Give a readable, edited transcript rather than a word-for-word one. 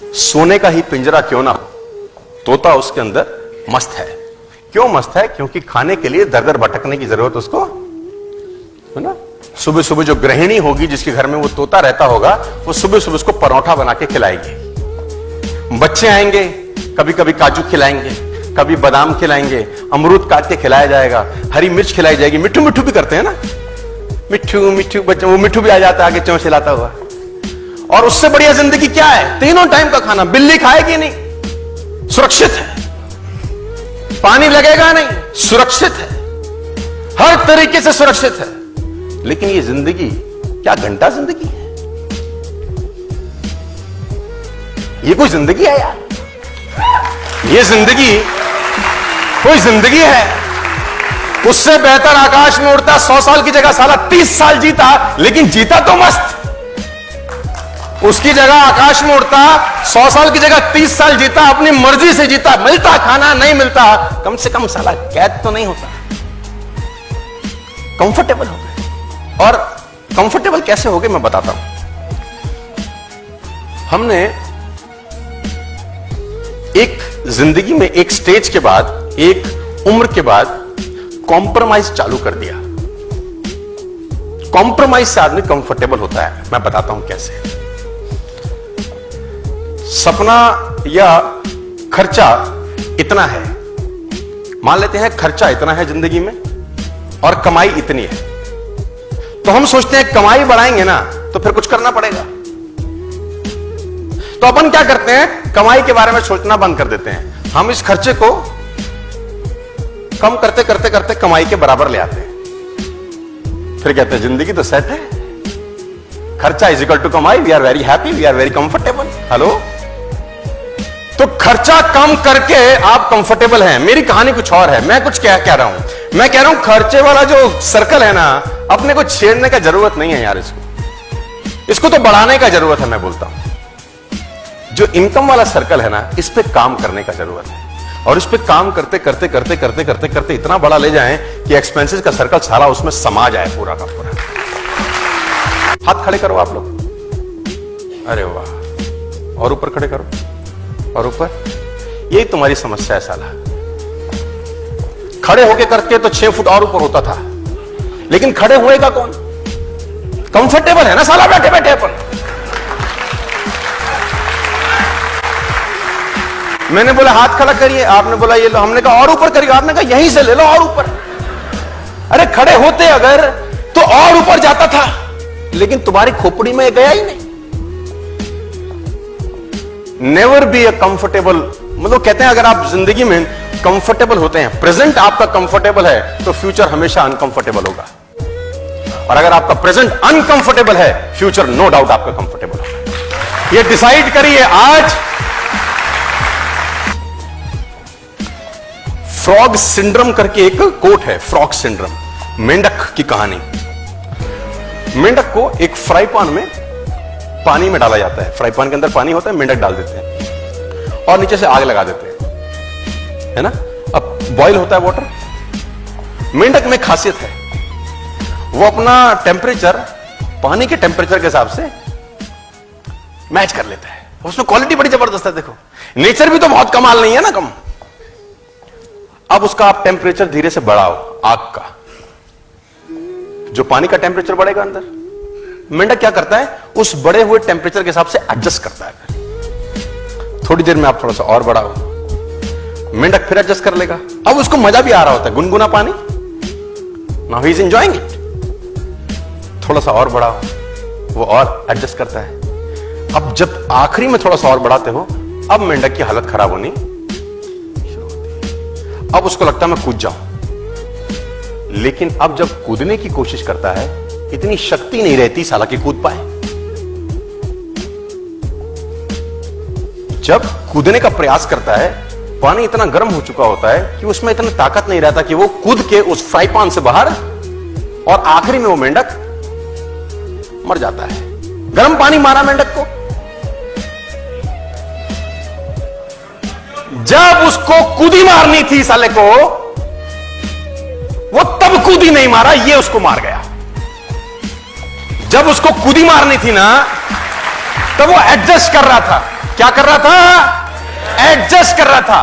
सोने का ही पिंजरा क्यों ना हो, तोता उसके अंदर मस्त है। क्यों मस्त है? क्योंकि खाने के लिए दर दर भटकने की जरूरत उसको है ना। सुबह सुबह जो गृहिणी होगी जिसके घर में वो तोता रहता होगा, वो सुबह सुबह उसको परोठा बना के खिलाएगी। बच्चे आएंगे, कभी कभी काजू खिलाएंगे, कभी बादाम खिलाएंगे, अमरूद काट के खिलाया जाएगा, हरी मिर्च खिलाई जाएगी। मिट्ठू मिट्ठू भी करते हैं ना, मिट्ठू मिट्ठू बच्चे, वो मिट्ठू भी आ जाता है आगे चौंच हिलाता हुआ। और उससे बढ़िया जिंदगी क्या है? तीनों टाइम का खाना। बिल्ली खाएगी नहीं, सुरक्षित है। पानी लगेगा नहीं, सुरक्षित है, हर तरीके से सुरक्षित है। लेकिन ये जिंदगी क्या घंटा जिंदगी है? ये कोई जिंदगी है यार? ये जिंदगी कोई जिंदगी है? उससे बेहतर आकाश में उड़ता 100 साल की जगह साला 30 साल जीता, लेकिन जीता तो मस्त। उसकी जगह आकाश में उड़ता 100 साल की जगह 30 साल जीता, अपनी मर्जी से जीता। मिलता खाना, नहीं मिलता, कम से कम साला कैद तो नहीं होता, कंफर्टेबल हो गए। और कंफर्टेबल कैसे हो गए मैं बताता हूं। हमने एक जिंदगी में एक स्टेज के बाद, एक उम्र के बाद कॉम्प्रोमाइज चालू कर दिया। कॉम्प्रोमाइज से आदमी कंफर्टेबल होता है। मैं बताता हूं कैसे। सपना या खर्चा इतना है, मान लेते हैं खर्चा इतना है जिंदगी में और कमाई इतनी है, तो हम सोचते हैं कमाई बढ़ाएंगे ना तो फिर कुछ करना पड़ेगा। तो अपन क्या करते हैं? कमाई के बारे में सोचना बंद कर देते हैं। हम इस खर्चे को कम करते करते करते कमाई के बराबर ले आते हैं। फिर कहते हैं जिंदगी तो सेट है, खर्चा इज इक्वल टू कमाई, we are very happy, we are very comfortable. Hello, तो खर्चा कम करके आप कंफर्टेबल हैं। मेरी कहानी कुछ और है। मैं कुछ क्या कह रहा हूं? मैं कह रहा हूं खर्चे वाला जो सर्कल है ना, अपने को छेड़ने का जरूरत नहीं है यार। इसको तो बढ़ाने का जरूरत है। मैं बोलता हूं जो इनकम वाला सर्कल है ना, इस पे काम करने का जरूरत है। और इस पे काम करते करते करते करते करते करते इतना बड़ा ले जाएं कि एक्सपेंसेस का सर्कल सारा उसमें समा जाए, पूरा का पूरा। हाथ खड़े करो आप लोग। अरे वाह, और ऊपर खड़े करो, और ऊपर। यही तुम्हारी समस्या है साला। खड़े होके करके तो 6 फुट और ऊपर होता था, लेकिन खड़े होएगा कौन? कंफर्टेबल है ना साला बैठे बैठे अपन। मैंने बोला हाथ खड़ा करिए, आपने बोला ये लो। हमने कहा और ऊपर करिए, आपने कहा यहीं से ले लो और ऊपर। अरे खड़े होते अगर तो और ऊपर जाता था, लेकिन तुम्हारी खोपड़ी में गया ही नहीं। नेवर बी अ कंफर्टेबल, मतलब कहते हैं अगर आप जिंदगी में कंफर्टेबल होते हैं, प्रेजेंट आपका कंफर्टेबल है, तो फ्यूचर हमेशा अनकंफर्टेबल होगा। और अगर आपका प्रेजेंट अनकंफर्टेबल है, फ्यूचर नो डाउट आपका कंफर्टेबल होगा। ये डिसाइड करिए आज। फ्रॉग सिंड्रोम करके एक कोट है, फ्रॉग सिंड्रोम, मेंढक की कहानी। मेंढक को एक फ्राई पैन में पानी में डाला जाता है। फ्राई पैन के अंदर पानी होता है, मेंढक डाल देते हैं और नीचे से आग लगा देते हैं, है ना। अब बॉईल होता है वाटर। मेंढक में खासियत है, वो अपना टेम्परेचर पानी के टेम्परेचर के हिसाब से मैच कर लेता है। उसमें क्वालिटी बड़ी जबरदस्त है। देखो, नेचर भी तो बहुत कमाल नहीं है ना, कम। अब उसका आप टेम्परेचर धीरे से बढ़ाओ, आग का। जो पानी का टेम्परेचर बढ़ेगा अंदर, मेंढक क्या करता है? उस बढ़े हुए टेम्परेचर के हिसाब से एडजस्ट करता है। थोड़ी देर में आप थोड़ा सा और बढ़ाओ, मेंढक फिर एडजस्ट कर लेगा। अब उसको मजा भी आ रहा होता है, गुनगुना पानी। Now he is enjoying it. थोड़ा सा और बढ़ाओ, वो और एडजस्ट करता है। अब जब आखिरी में थोड़ा सा और बढ़ाते हो, अब मेंढक की हालत खराब होनी शुरू होती है। अब उसको लगता है मैं कूद जाऊं, लेकिन अब जब कूदने की कोशिश करता है, इतनी शक्ति नहीं रहती साला कि कूद पाए। जब कूदने का प्रयास करता है, पानी इतना गर्म हो चुका होता है कि उसमें इतनी ताकत नहीं रहता कि वो कूद के उस फ्राई पैन से बाहर, और आखिरी में वो मेंढक मर जाता है। गर्म पानी मारा मेंढक को। जब उसको कूदी मारनी थी साले को, वो तब कूदी नहीं मारा, ये उसको मार गया। जब उसको कूदी मारनी थी ना, तब वो एडजस्ट कर रहा था। क्या कर रहा था? एडजस्ट कर रहा था।